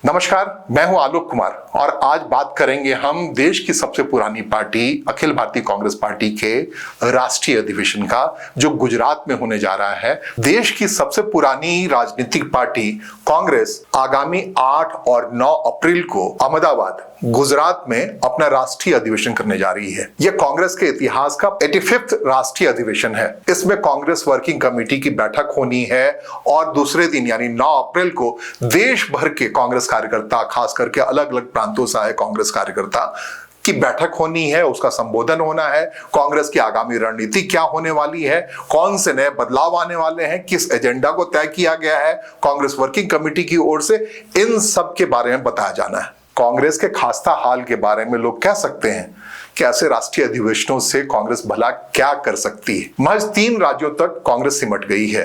नमस्कार, मैं हूं आलोक कुमार और आज बात करेंगे हम देश की सबसे पुरानी पार्टी अखिल भारतीय कांग्रेस पार्टी के राष्ट्रीय अधिवेशन का, जो गुजरात में होने जा रहा है। देश की सबसे पुरानी राजनीतिक पार्टी कांग्रेस आगामी 8 और 9 अप्रैल को अहमदाबाद गुजरात में अपना राष्ट्रीय अधिवेशन करने जा रही है। यह कांग्रेस के इतिहास का 85वां राष्ट्रीय अधिवेशन है। इसमें कांग्रेस वर्किंग कमेटी की बैठक होनी है और दूसरे दिन यानी 9 अप्रैल को देश भर के कांग्रेस कार्यकर्ता, खास करके अलग अलग प्रांतों से आए कांग्रेस कार्यकर्ता की बैठक होनी है, उसका संबोधन होना है। कांग्रेस की आगामी रणनीति क्या होने वाली है, कौन से नए बदलाव आने वाले हैं, किस एजेंडा को तय किया गया है कांग्रेस वर्किंग कमेटी की ओर से, इन सब के बारे में बताया जाना है। कांग्रेस के खास्ता हाल के बारे में लोग कह सकते हैं कि ऐसे राष्ट्रीय अधिवेशनों से कांग्रेस भला क्या कर सकती है। महज 3 राज्यों तक कांग्रेस सिमट गई है।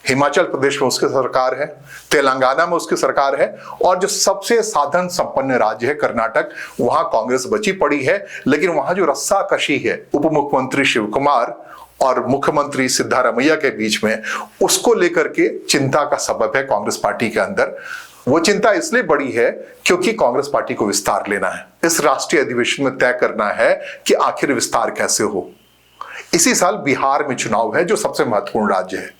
हिमाचल प्रदेश में उसकी सरकार है, तेलंगाना में उसकी सरकार है और जो सबसे साधन संपन्न राज्य है कर्नाटक, वहां कांग्रेस बची पड़ी है। लेकिन वहां जो रस्साकशी है उप मुख्यमंत्री शिव कुमार और मुख्यमंत्री सिद्धारमैया के बीच में, उसको लेकर के चिंता का सबब है कांग्रेस पार्टी के अंदर। वो चिंता इसलिए बड़ी है क्योंकि कांग्रेस पार्टी को विस्तार लेना है। इस राष्ट्रीय अधिवेशन में तय करना है कि आखिर विस्तार कैसे हो। इसी साल बिहार में चुनाव है, जो सबसे महत्वपूर्ण राज्य है।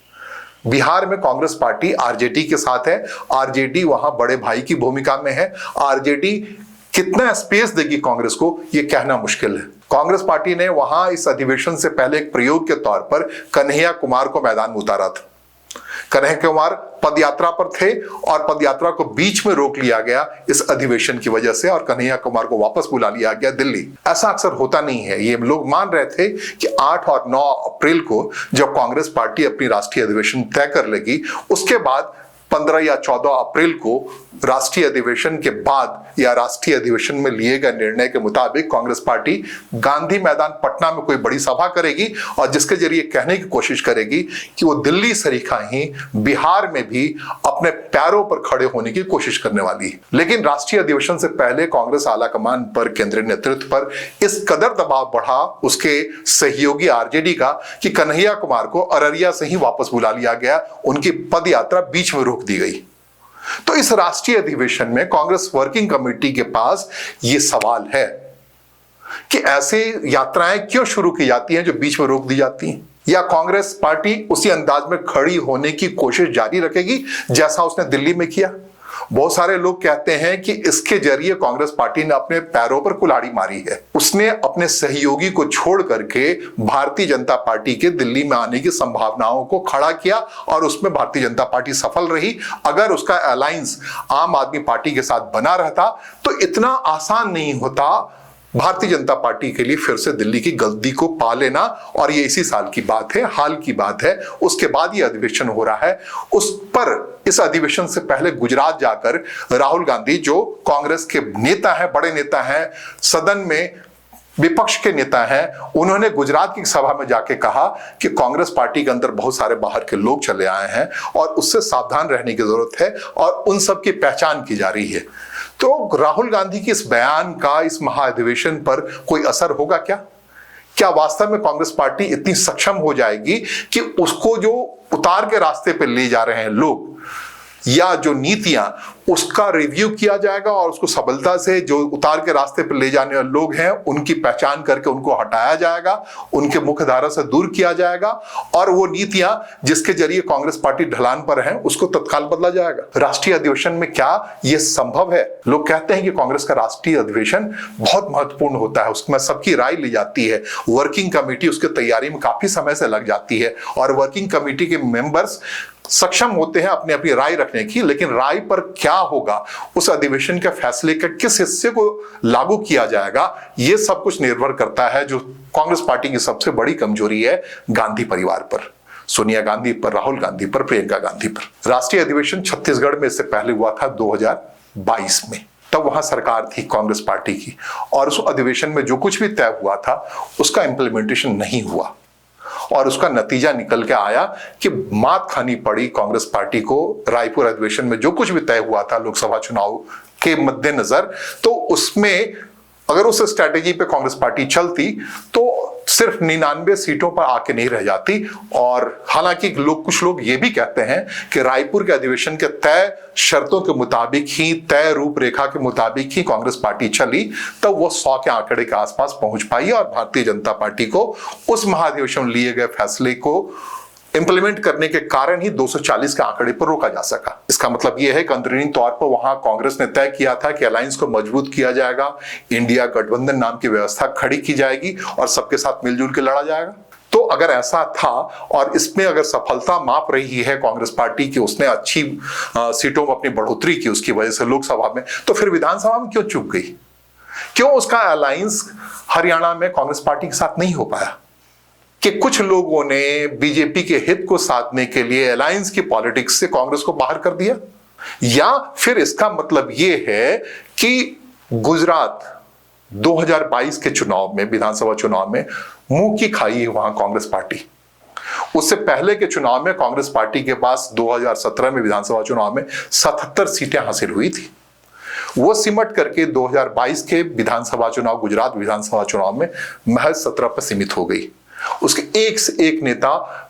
बिहार में कांग्रेस पार्टी आरजेडी के साथ है। आरजेडी वहां बड़े भाई की भूमिका में है। आरजेडी कितना स्पेस देगी कांग्रेस को, यह कहना मुश्किल है। कांग्रेस पार्टी ने वहां इस अधिवेशन से पहले एक प्रयोग के तौर पर कन्हैया कुमार को मैदान में उतारा था। कन्हैया कुमार पदयात्रा पर थे और पदयात्रा को बीच में रोक लिया गया इस अधिवेशन की वजह से और कन्हैया कुमार को वापस बुला लिया गया दिल्ली। ऐसा अक्सर होता नहीं है। ये लोग मान रहे थे कि 8 और 9 अप्रैल को जब कांग्रेस पार्टी अपनी राष्ट्रीय अधिवेशन तय कर लेगी, उसके बाद 15 या 14 अप्रैल को राष्ट्रीय अधिवेशन के बाद या राष्ट्रीय अधिवेशन में लिए गए निर्णय के मुताबिक कांग्रेस पार्टी गांधी मैदान पटना में कोई बड़ी सभा करेगी और जिसके जरिए कहने की कोशिश करेगी कि वो दिल्ली सरीखा ही बिहार में भी अपने पैरों पर खड़े होने की कोशिश करने वाली है। लेकिन राष्ट्रीय अधिवेशन से पहले कांग्रेस आलाकमान पर, केंद्रीय नेतृत्व पर इस कदर दबाव बढ़ा उसके सहयोगी आरजेडी का कि कन्हैया कुमार को अररिया से ही वापस बुला लिया गया, उनकी पद यात्रा बीच में रोक दी गई। तो इस राष्ट्रीय अधिवेशन में कांग्रेस वर्किंग कमेटी के पास यह सवाल है कि ऐसे यात्राएं क्यों शुरू की जाती हैं जो बीच में रोक दी जाती हैं, या कांग्रेस पार्टी उसी अंदाज में खड़ी होने की कोशिश जारी रखेगी जैसा उसने दिल्ली में किया। बहुत सारे लोग कहते हैं कि इसके जरिए कांग्रेस पार्टी ने अपने पैरों पर कुल्हाड़ी मारी है। उसने अपने सहयोगी को छोड़ करके भारतीय जनता पार्टी के दिल्ली में आने की संभावनाओं को खड़ा किया और उसमें भारतीय जनता पार्टी सफल रही। अगर उसका अलायंस आम आदमी पार्टी के साथ बना रहता तो इतना आसान नहीं होता भारतीय जनता पार्टी के लिए फिर से दिल्ली की गद्दी को पा लेना। और ये इसी साल की बात है, हाल की बात है। उसके बाद ये अधिवेशन हो रहा है। उस पर इस अधिवेशन से पहले गुजरात जाकर राहुल गांधी, जो कांग्रेस के नेता हैं, बड़े नेता हैं, सदन में विपक्ष के नेता हैं, उन्होंने गुजरात की सभा में जाके कहा कि कांग्रेस पार्टी के अंदर बहुत सारे बाहर के लोग चले आए हैं और उससे सावधान रहने की जरूरत है और उन सब की पहचान की जा रही है। तो राहुल गांधी की इस बयान का इस महाधिवेशन पर कोई असर होगा क्या? क्या वास्तव में कांग्रेस पार्टी इतनी सक्षम हो जाएगी कि उसको जो उतार के रास्ते पे ले जा रहे हैं लोग या जो नीतियां, उसका रिव्यू किया जाएगा और उसको सबलता से जो उतार के रास्ते पर ले जाने वाले लोग हैं उनकी पहचान करके उनको हटाया जाएगा, उनके मुख्य धारा से दूर किया जाएगा और वो नीतियां जिसके जरिए कांग्रेस पार्टी ढलान पर है उसको तत्काल बदला जाएगा। राष्ट्रीय अधिवेशन में क्या यह संभव है? लोग कहते हैं कि कांग्रेस का राष्ट्रीय अधिवेशन बहुत महत्वपूर्ण होता है, उसमें सबकी राय ली जाती है, वर्किंग कमेटी उसके तैयारी में काफी समय से लग जाती है और वर्किंग कमेटी के मेंबर्स सक्षम होते हैं अपनी अपनी राय रखने की। लेकिन राय पर क्या होगा, उस अधिवेशन के फैसले के किस हिस्से को लागू किया जाएगा, यह सब कुछ निर्भर करता है। जो कांग्रेस पार्टी की सबसे बड़ी कमजोरी है, गांधी परिवार पर, सोनिया गांधी पर, राहुल गांधी पर, प्रियंका गांधी पर। राष्ट्रीय अधिवेशन छत्तीसगढ़ में इससे पहले हुआ था 2022 में। तब वहां सरकार थी कांग्रेस पार्टी की और उस अधिवेशन में जो कुछ भी तय हुआ था उसका इंप्लीमेंटेशन नहीं हुआ और उसका नतीजा निकल के आया कि मात खानी पड़ी कांग्रेस पार्टी को। रायपुर अधिवेशन में जो कुछ भी तय हुआ था लोकसभा चुनाव के मद्देनजर, तो उसमें अगर उस स्ट्रैटेजी पे कांग्रेस पार्टी चलती तो सिर्फ 99 सीटों पर आके नहीं रह जाती। और हालांकि कुछ लोग ये भी कहते हैं कि रायपुर के अधिवेशन के तय शर्तों के मुताबिक ही, तय रूपरेखा के मुताबिक ही कांग्रेस पार्टी चली, तब वो 100 के आंकड़े के आसपास पहुंच पाई और भारतीय जनता पार्टी को उस महाधिवेशन में लिए गए फैसले को इंप्लीमेंट करने के कारण ही 240 के आंकड़े पर रोका जा सका। इसका मतलब यह है कि अंतरिम तौर पर वहां कांग्रेस ने तय किया था कि अलायंस को मजबूत किया जाएगा, इंडिया गठबंधन नाम की व्यवस्था खड़ी की जाएगी और सबके साथ मिलजुल के लड़ा जाएगा। तो अगर ऐसा था और इसमें अगर सफलता माप रही है कांग्रेस पार्टी की, उसने अच्छी सीटों में अपनी बढ़ोतरी की उसकी वजह से लोकसभा में, तो फिर विधानसभा में क्यों चूक गई? क्यों उसका अलायंस हरियाणा में कांग्रेस पार्टी के साथ नहीं हो पाया? कि कुछ लोगों ने बीजेपी के हित को साधने के लिए अलायंस की पॉलिटिक्स से कांग्रेस को बाहर कर दिया? या फिर इसका मतलब यह है कि गुजरात 2022 के चुनाव में, विधानसभा चुनाव में मुंह की खाई है वहां कांग्रेस पार्टी। उससे पहले के चुनाव में कांग्रेस पार्टी के पास 2017 में विधानसभा चुनाव में 77 सीटें हासिल हुई थी। वो सिमट करके 2022 के विधानसभा चुनाव, गुजरात विधानसभा चुनाव में महज 17 पर सीमित हो गई। उसके एक से एक नेता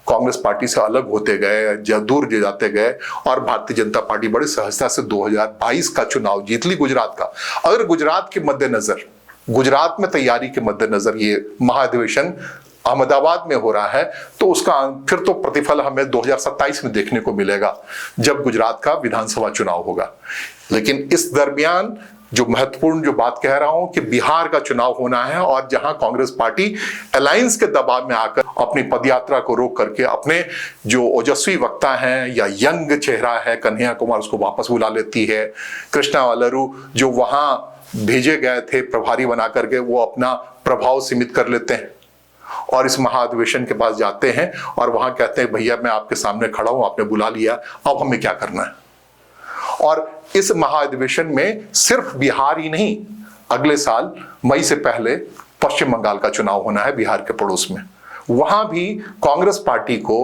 कांग्रेस पार्टी से अलग होते गए, दूर जाते गए और भारतीय जनता पार्टी बड़ी सहजता से 2022 का चुनाव जीत ली गुजरात का। अगर गुजरात के मद्देनजर, गुजरात में तैयारी के मद्देनजर ये महाधिवेशन अहमदाबाद में हो रहा है, तो उसका फिर तो प्रतिफल हमें 2027 में देखने को मिलेगा जब गुजरात का विधानसभा चुनाव होगा। लेकिन इस दरमियान जो महत्वपूर्ण जो बात कह रहा हूं कि बिहार का चुनाव होना है और जहां कांग्रेस पार्टी अलायंस के दबाव में आकर अपनी पदयात्रा को रोक करके अपने जो ओजस्वी वक्ता हैं या यंग चेहरा है कन्हैया कुमार, उसको वापस बुला लेती है। कृष्णा वालरू जो वहां भेजे गए थे प्रभारी बना करके, वो अपना प्रभाव सीमित कर लेते हैं और इस महाधिवेशन के पास जाते हैं और वहां कहते हैं भैया मैं आपके सामने खड़ा हूं, आपने बुला लिया, अब हमें क्या करना है। और इस महाधिवेशन में सिर्फ बिहार ही नहीं, अगले साल मई से पहले पश्चिम बंगाल का चुनाव होना है बिहार के पड़ोस में। वहां भी कांग्रेस पार्टी को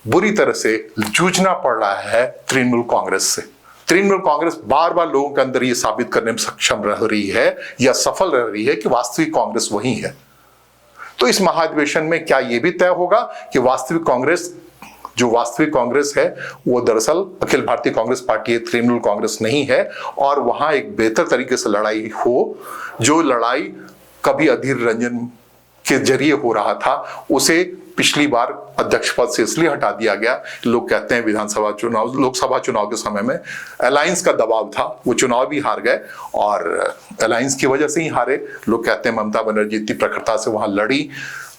बुरी तरह से जूझना पड़ रहा है तृणमूल कांग्रेस से। तृणमूल कांग्रेस बार बार लोगों के अंदर ये साबित करने में सक्षम रह रही है या सफल रह रही है कि वास्तविक कांग्रेस वही है। तो इस महाधिवेशन में क्या यह भी तय होगा कि वास्तविक कांग्रेस, जो वास्तविक कांग्रेस है वो दरअसल अखिल भारतीय कांग्रेस पार्टी तृणमूल कांग्रेस नहीं है और वहां एक बेहतर तरीके से लड़ाई हो, जो लड़ाई कभी अधीर रंजन के जरिए हो रहा था उसे पिछली बार अध्यक्ष पद से इसलिए हटा दिया गया। लोग कहते हैं विधानसभा चुनाव, लोकसभा चुनाव के समय में अलायंस का दबाव था, वो चुनाव भी हार गए और अलायंस की वजह से ही हारे। लोग कहते हैं ममता बनर्जी इतनी प्रखरता से वहां लड़ी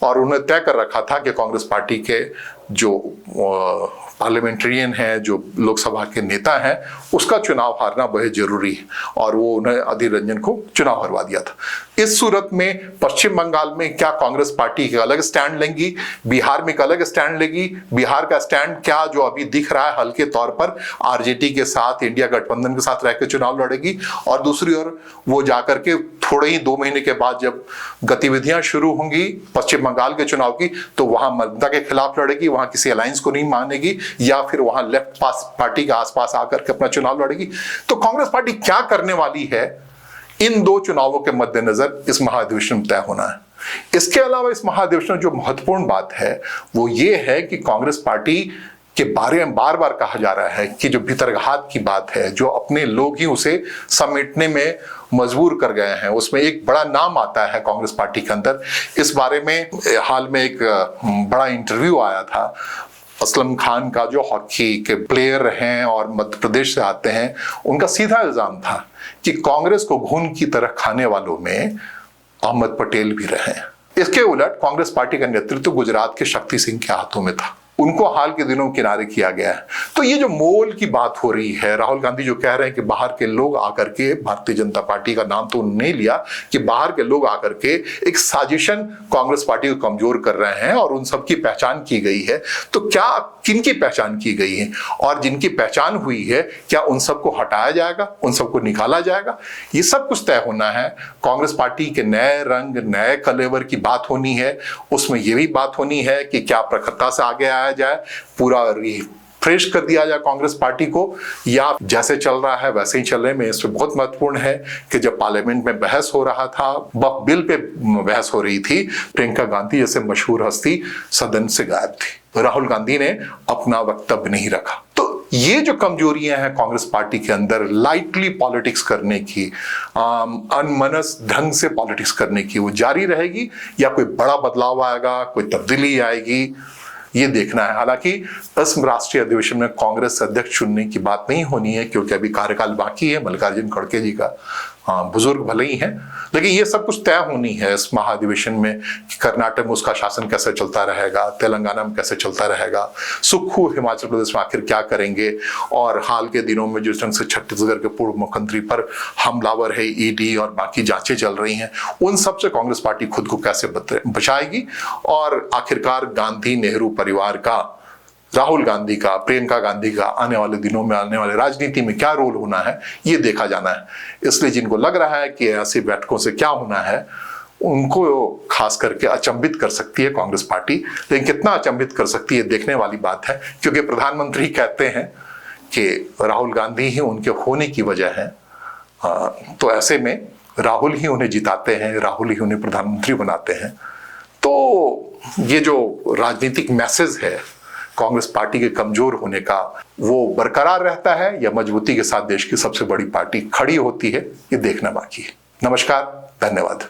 और उन्होंने तय कर रखा था कि कांग्रेस पार्टी के जो पार्लियामेंटेरियन है, जो लोकसभा के नेता हैं, उसका चुनाव हारना बहुत जरूरी है और वो उन्हें अधीर रंजन को चुनाव हरवा दिया था। इस सूरत में पश्चिम बंगाल में क्या कांग्रेस पार्टी एक अलग स्टैंड लेंगी, बिहार में एक अलग स्टैंड लेगी? बिहार का स्टैंड क्या जो अभी दिख रहा है हल्के तौर पर आरजेडी के साथ, इंडिया गठबंधन के साथ रहकर चुनाव लड़ेगी और दूसरी ओर वो जाकर के थोड़े ही 2 महीने के बाद जब गतिविधियां शुरू होंगी पश्चिम बंगाल के चुनाव की, तो वहां ममता के खिलाफ लड़ेगी, वहां किसी अलायंस को नहीं मानेगी या फिर वहां लेफ्ट पार्टी के आसपास आकर के अपना चुनाव लड़ेगी। तो कांग्रेस पार्टी क्या करने वाली है, इन 2 चुनावों के मद्देनजर इस महाधिवेशन में तय होना है। इसके अलावा इस महाधिवेशन में जो महत्वपूर्ण बात है वो ये है कि कांग्रेस पार्टी के बारे में बार बार कहा जा रहा है कि जो भीतरघात की बात है, जो अपने लोग ही उसे समेटने में मजबूर कर गए हैं, उसमें एक बड़ा नाम आता है कांग्रेस पार्टी के अंदर। इस बारे में हाल में एक बड़ा इंटरव्यू आया था असलम खान का, जो हॉकी के प्लेयर हैं और मध्य प्रदेश से आते हैं। उनका सीधा इल्जाम था कि कांग्रेस को घून की तरह खाने वालों में अहमद पटेल भी रहे। इसके उलट कांग्रेस पार्टी का नेतृत्व गुजरात के शक्ति सिंह के हाथों में था, उनको हाल के दिनों किनारे किया गया है। तो ये जो मोल की बात हो रही है, राहुल गांधी जो कह रहे हैं कि बाहर के लोग आकर के, भारतीय जनता पार्टी का नाम तो नहीं लिया, कि बाहर के लोग आकर के एक साजिशन कांग्रेस पार्टी को कमजोर कर रहे हैं और उन सब की पहचान की गई है। तो क्या किनकी पहचान की गई है और जिनकी पहचान हुई है क्या उन सबको हटाया जाएगा, उन सबको निकाला जाएगा? ये सब कुछ तय होना है। कांग्रेस पार्टी के नए रंग, नए कलेवर की बात होनी है। उसमें यह भी बात होनी है कि क्या प्रखरता से आगे आया जाए, पूरा फ्रेश कर दिया जाए कांग्रेस पार्टी को, या जैसे चल रहा है वैसे ही चलने में। इसमें बहुत महत्वपूर्ण है कि जब पार्लियामेंट में बहस हो रहा था, बिल पे बहस हो रही थी, प्रियंका गांधी जैसे मशहूर हस्ती सदन से गायब थी। राहुल गांधी ने अपना वक्तव्य नहीं रखा। तो ये जो कमजोरियां हैं कांग्रेस पार्टी के अंदर, लाइटली पॉलिटिक्स करने की, अनमनस ढंग से पॉलिटिक्स करने की, वो जारी रहेगी या कोई बड़ा बदलाव आएगा, कोई तब्दीली आएगी, ये देखना है। हालांकि इस राष्ट्रीय अधिवेशन में कांग्रेस अध्यक्ष चुनने की बात नहीं होनी है, क्योंकि अभी कार्यकाल बाकी है मल्लिकार्जुन खड़गे जी का। बुजुर्ग भले ही हैं, लेकिन ये सब कुछ तय होनी है इस महाधिवेशन में कि कर्नाटक में उसका शासन कैसे चलता रहेगा, तेलंगाना में कैसे चलता रहेगा, सुक्खू हिमाचल प्रदेश में आखिर क्या करेंगे, और हाल के दिनों में जिस ढंग से छत्तीसगढ़ के पूर्व मुख्यमंत्री पर हमलावर है ईडी और बाकी जांचें चल रही हैं, उन सब से कांग्रेस पार्टी खुद को कैसे बचाएगी, और आखिरकार गांधी नेहरू परिवार का, राहुल गांधी का, प्रियंका गांधी का आने वाले दिनों में, आने वाले राजनीति में क्या रोल होना है, ये देखा जाना है। इसलिए जिनको लग रहा है कि ऐसी बैठकों से क्या होना है, उनको खास करके अचंभित कर सकती है कांग्रेस पार्टी। लेकिन कितना अचंभित कर सकती है देखने वाली बात है, क्योंकि प्रधानमंत्री कहते हैं कि राहुल गांधी ही उनके होने की वजह है। तो ऐसे में राहुल ही उन्हें जिताते हैं, राहुल ही उन्हें प्रधानमंत्री बनाते हैं। तो ये जो राजनीतिक मैसेज है कांग्रेस पार्टी के कमजोर होने का, वो बरकरार रहता है या मजबूती के साथ देश की सबसे बड़ी पार्टी खड़ी होती है, ये देखना बाकी है। नमस्कार, धन्यवाद।